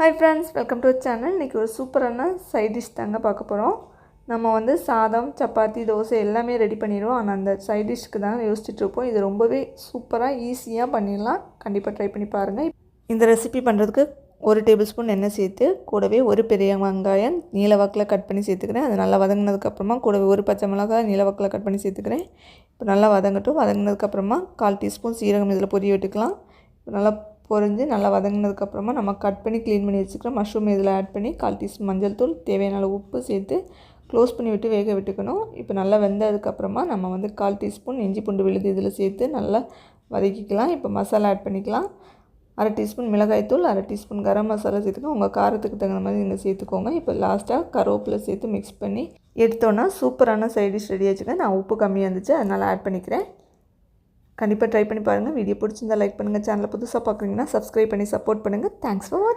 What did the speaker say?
Hi friends, welcome to our channel. இன்னைக்கு ஒரு சூப்பரான சைட் டிஷ் தாங்க பார்க்க போறோம். நம்ம வந்து சாதம், சப்பாத்தி, தோசை எல்லாமே ரெடி பண்ணிடுவோம். ஆனா அந்த சைட் டிஷ்க்கு தான் யோசிச்சிட்டு இருப்போம். இது ரொம்பவே சூப்பரா ஈஸியா பண்ணிடலாம். கண்டிப்பா ட்ரை பண்ணி பாருங்க. இந்த ரெசிபி பண்றதுக்கு 1 டேபிள்ஸ்பூன் எண்ணெய் சேர்த்து கூடவே ஒரு பெரிய வெங்காயம் நீல வாக்கில் கட் பண்ணி சேர்த்துக்கிறேன். அது நல்லா வதங்கினதுக்கு அப்புறமா கூடவே ஒரு பச்சை மிளகாய் நீல வாக்கில் கட் பண்ணி சேர்த்துக்கிறேன். இப்போ நல்லா வதங்கட்டும். வதங்கினதுக்கு அப்புறமா 1/4 டீஸ்பூன் சீரகம் இதில் பொரிய விட்டுக்கலாம். நல்லா பொரிஞ்சு நல்லா வதங்கினதுக்கு அப்புறமா நம்ம கட் பண்ணி க்ளீன் பண்ணி வச்சுக்கிறோம் மஷ்ரூம் இதில் ஆட் பண்ணி 1/4 டீஸ்பூன் மஞ்சள் தூள் தேவையான அளவு உப்பு சேர்த்து க்ளோஸ் பண்ணி விட்டு வேக விட்டுக்கணும். இப்போ நல்லா வெந்ததுக்கப்புறமா நம்ம வந்து 1/4 டீஸ்பூன் இஞ்சி பூண்டு விழுது இதில் சேர்த்து நல்லா வதக்கிக்கலாம். இப்போ மசாலா ஆட் பண்ணிக்கலாம். 1/2 டீஸ்பூன் மிளகாய்த்தூள் 1/2 டீஸ்பூன் கரம் மசாலா சேர்த்துக்கோங்க. உங்கள் காரத்துக்கு தகுந்த மாதிரி நீங்கள் சேர்த்துக்கோங்க. இப்போ லாஸ்ட்டாக கருவேப்பிலை சேர்த்து மிக்ஸ் பண்ணி எடுத்தோன்னா சூப்பரான சைட் டிஷ் ரெடி ஆச்சுங்க. நான் உப்பு கம்மியாக இருந்துச்சு அதனால் ஆட் பண்ணிக்கிறேன். கண்டிப்பாக ட்ரை பண்ணி பாருங்கள். வீடியோ பிடிச்சிருந்தா லைக் பண்ணுங்கள். சேனலை புதுசாக பார்க்குறீங்கன்னா சப்ஸ்கிரைப் பண்ணி சப்போர்ட் பண்ணுங்கள். தேங்க்ஸ் ஃபார் வாட்சிங்.